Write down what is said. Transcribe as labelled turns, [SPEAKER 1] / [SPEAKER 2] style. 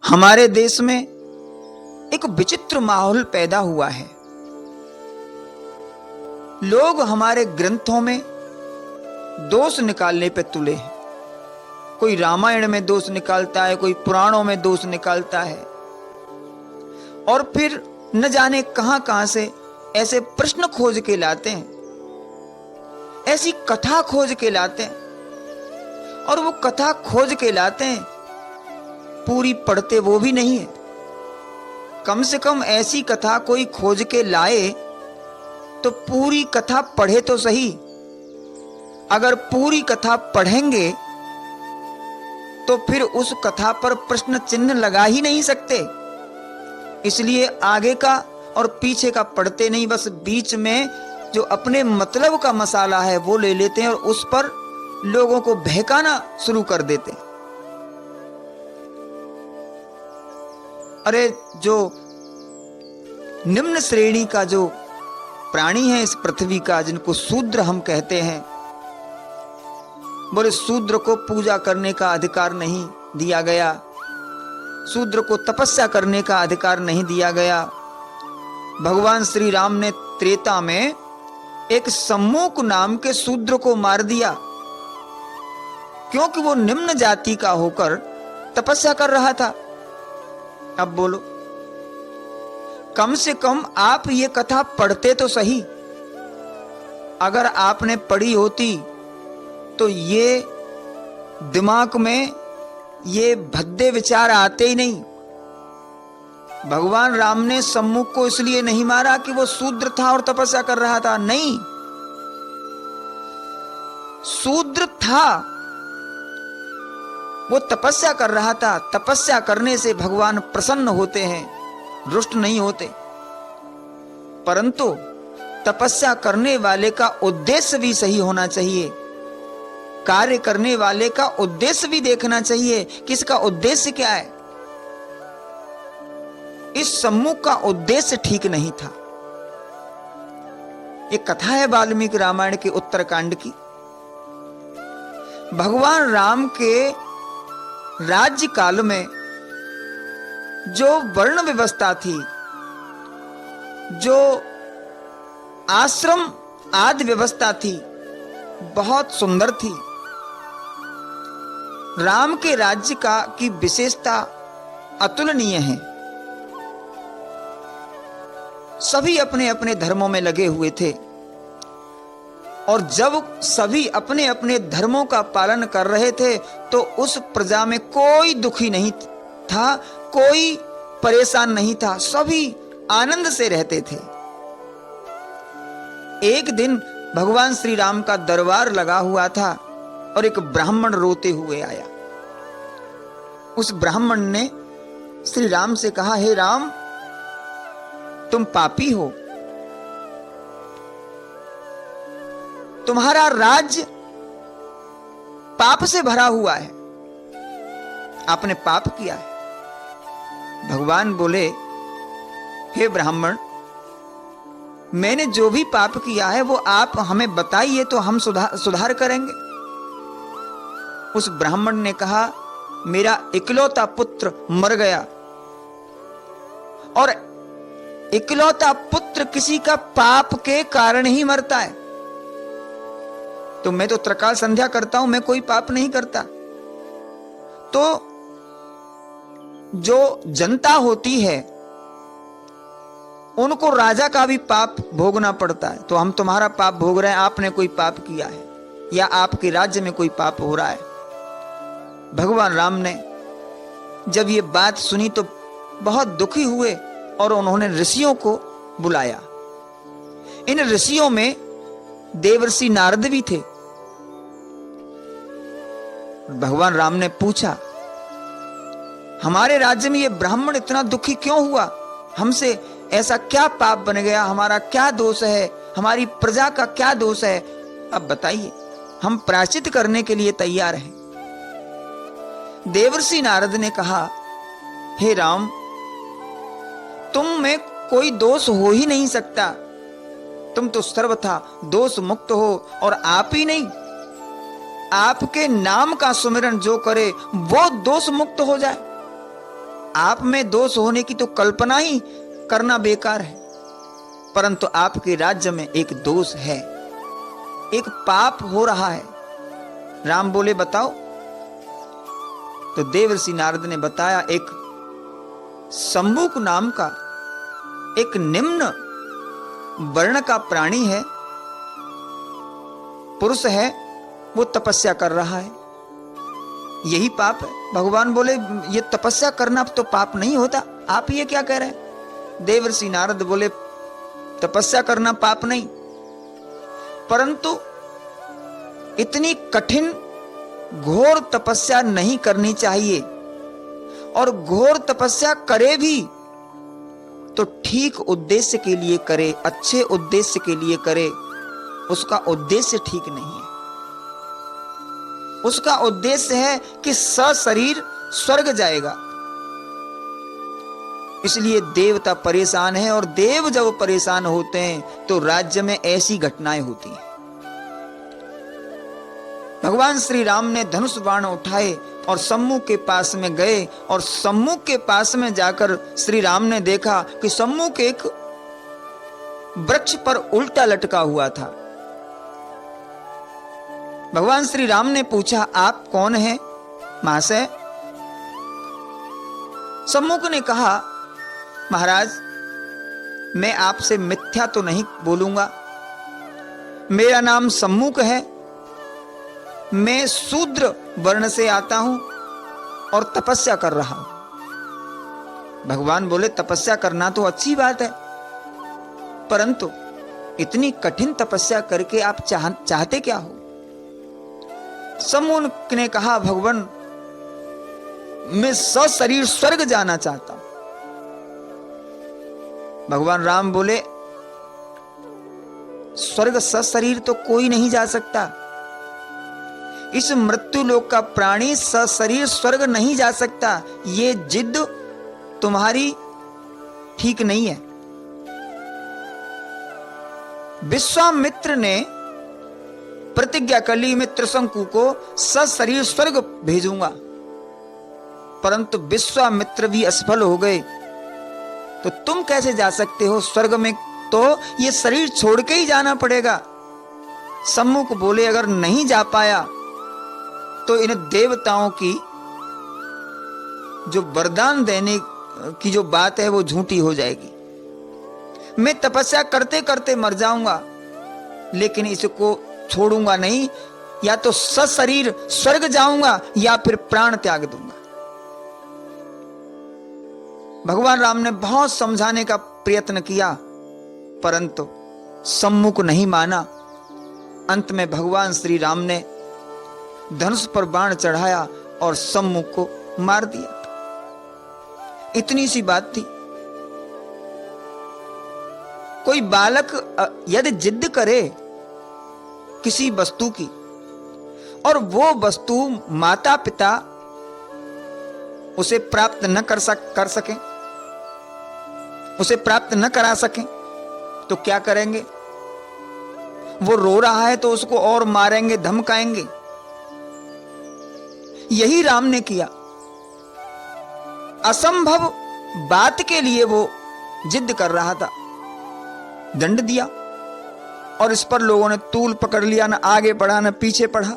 [SPEAKER 1] हमारे देश में एक विचित्र माहौल पैदा हुआ है। लोग हमारे ग्रंथों में दोष निकालने पे तुले हैं। कोई रामायण में दोष निकालता है, कोई पुराणों में दोष निकालता है, और फिर न जाने कहां कहां से ऐसे प्रश्न खोज के लाते हैं, ऐसी कथा खोज के लाते हैं, और वो कथा खोज के लाते हैं, पूरी पढ़ते वो भी नहीं है। कम से कम ऐसी कथा कोई खोज के लाए तो पूरी कथा पढ़े तो सही। अगर पूरी कथा पढ़ेंगे तो फिर उस कथा पर प्रश्न चिन्ह लगा ही नहीं सकते। इसलिए आगे का और पीछे का पढ़ते नहीं, बस बीच में जो अपने मतलब का मसाला है वो ले लेते हैं और उस पर लोगों को बहकाना शुरू कर देते हैं। अरे जो निम्न श्रेणी का जो प्राणी है इस पृथ्वी का, जिनको शूद्र हम कहते हैं, बोले शूद्र को पूजा करने का अधिकार नहीं दिया गया, शूद्र को तपस्या करने का अधिकार नहीं दिया गया। भगवान श्री राम ने त्रेता में एक सम्मुख नाम के शूद्र को मार दिया, क्योंकि वो निम्न जाति का होकर तपस्या कर रहा था। अब बोलो, कम से कम आप ये कथा पढ़ते तो सही। अगर आपने पढ़ी होती तो ये दिमाग में ये भद्दे विचार आते ही नहीं। भगवान राम ने सम्मुख को इसलिए नहीं मारा कि वो शूद्र था और तपस्या कर रहा था, नहीं, शूद्र था, वो तपस्या कर रहा था। तपस्या करने से भगवान प्रसन्न होते हैं, रुष्ट नहीं होते। परंतु तपस्या करने वाले का उद्देश्य भी सही होना चाहिए, कार्य करने वाले का उद्देश्य भी देखना चाहिए कि इसका उद्देश्य क्या है। इस सम्मुख का उद्देश्य ठीक नहीं था। एक कथा है वाल्मीकि रामायण के उत्तरकांड की। भगवान राम के राज्य काल में जो वर्ण व्यवस्था थी, जो आश्रम आदि व्यवस्था थी, बहुत सुंदर थी। राम के राज्य का की विशेषता अतुलनीय है। सभी अपने अपने धर्मों में लगे हुए थे, और जब सभी अपने अपने धर्मों का पालन कर रहे थे तो उस प्रजा में कोई दुखी नहीं था, कोई परेशान नहीं था, सभी आनंद से रहते थे। एक दिन भगवान श्री राम का दरबार लगा हुआ था और एक ब्राह्मण रोते हुए आया। उस ब्राह्मण ने श्री राम से कहा, हे राम, तुम पापी हो, तुम्हारा राज्य पाप से भरा हुआ है, आपने पाप किया है। भगवान बोले, हे ब्राह्मण, मैंने जो भी पाप किया है वो आप हमें बताइए तो हम सुधार करेंगे। उस ब्राह्मण ने कहा, मेरा इकलौता पुत्र मर गया, और इकलौता पुत्र किसी का पाप के कारण ही मरता है। तो मैं तो त्रकाल संध्या करता हूं, मैं कोई पाप नहीं करता। तो जो जनता होती है उनको राजा का भी पाप भोगना पड़ता है। तो हम तुम्हारा पाप भोग रहे हैं, आपने कोई पाप किया है या आपके राज्य में कोई पाप हो रहा है। भगवान राम ने जब ये बात सुनी तो बहुत दुखी हुए और उन्होंने ऋषियों को बुलाया। इन ऋषियों में देवर्षि नारद भी थे। भगवान राम ने पूछा, हमारे राज्य में ये ब्राह्मण इतना दुखी क्यों हुआ? हमसे ऐसा क्या पाप बन गया? हमारा क्या दोष है? हमारी प्रजा का क्या दोष है? अब बताइए, हम प्रायश्चित करने के लिए तैयार हैं। देवर्षि नारद ने कहा, हे राम, तुम में कोई दोष हो ही नहीं सकता, तुम तो सर्वथा दोष मुक्त हो। और आप ही नहीं, आपके नाम का सुमिरन जो करे वो दोष मुक्त हो जाए। आप में दोष होने की तो कल्पना ही करना बेकार है, परंतु आपके राज्य में एक दोष है, एक पाप हो रहा है। राम बोले बताओ। तो देवर्षि नारद ने बताया, एक शंभुक नाम का एक निम्न वर्ण का प्राणी है, पुरुष है, वो तपस्या कर रहा है, यही पाप है। भगवान बोले ये तपस्या करना तो पाप नहीं होता, आप ये क्या कह रहे हैं? देवर्षि नारद बोले तपस्या करना पाप नहीं, परंतु इतनी कठिन घोर तपस्या नहीं करनी चाहिए, और घोर तपस्या करे भी तो ठीक उद्देश्य के लिए करे, अच्छे उद्देश्य के लिए करे। उसका उद्देश्य ठीक नहीं है। उसका उद्देश्य है कि सशरीर स्वर्ग जाएगा, इसलिए देवता परेशान है, और देव जब परेशान होते हैं तो राज्य में ऐसी घटनाएं होती हैं। भगवान श्री राम ने धनुष बाण उठाए और सम्मुख के पास में गए, और सम्मुख के पास में जाकर श्री राम ने देखा कि सम्मुख एक वृक्ष पर उल्टा लटका हुआ था। भगवान श्री राम ने पूछा, आप कौन हैं महाशय? सम्मुख ने कहा, महाराज मैं आपसे मिथ्या तो नहीं बोलूंगा, मेरा नाम सम्मुख है, मैं शूद्र वर्ण से आता हूं और तपस्या कर रहा हूं। भगवान बोले तपस्या करना तो अच्छी बात है, परंतु इतनी कठिन तपस्या करके आप चाहते क्या हो? सम्मुख ने कहा, भगवान मैं सशरीर स्वर्ग जाना चाहता हूं। भगवान राम बोले स्वर्ग सशरीर तो कोई नहीं जा सकता, इस मृत्यु लोक का प्राणी सशरीर स्वर्ग नहीं जा सकता, ये जिद तुम्हारी ठीक नहीं है। विश्वामित्र ने प्रतिज्ञा कर ली, मैं त्रिशंकु को सशरीर स्वर्ग भेजूंगा, परंतु विश्वामित्र भी असफल हो गए। तो तुम कैसे जा सकते हो स्वर्ग में? तो ये शरीर छोड़ के ही जाना पड़ेगा। सम्मुख बोले अगर नहीं जा पाया तो इन देवताओं की जो वरदान देने की जो बात है वो झूठी हो जाएगी। मैं तपस्या करते करते मर जाऊंगा, लेकिन इसको छोड़ूंगा नहीं, या तो सशरीर स्वर्ग जाऊंगा या फिर प्राण त्याग दूंगा। भगवान राम ने बहुत समझाने का प्रयत्न किया, परंतु सम्मुख नहीं माना। अंत में भगवान श्री राम ने धनुष पर बाण चढ़ाया और सम्मुख को मार दिया। इतनी सी बात थी। कोई बालक यदि जिद करे किसी वस्तु की और वो वस्तु माता पिता उसे प्राप्त न कर सके, उसे प्राप्त न करा सके, तो क्या करेंगे? वो रो रहा है तो उसको और मारेंगे, धमकाएंगे। यही राम ने किया। असंभव बात के लिए वो जिद कर रहा था, दंड दिया, और इस पर लोगों ने तूल पकड़ लिया, न आगे बढ़ा न पीछे बढ़ा।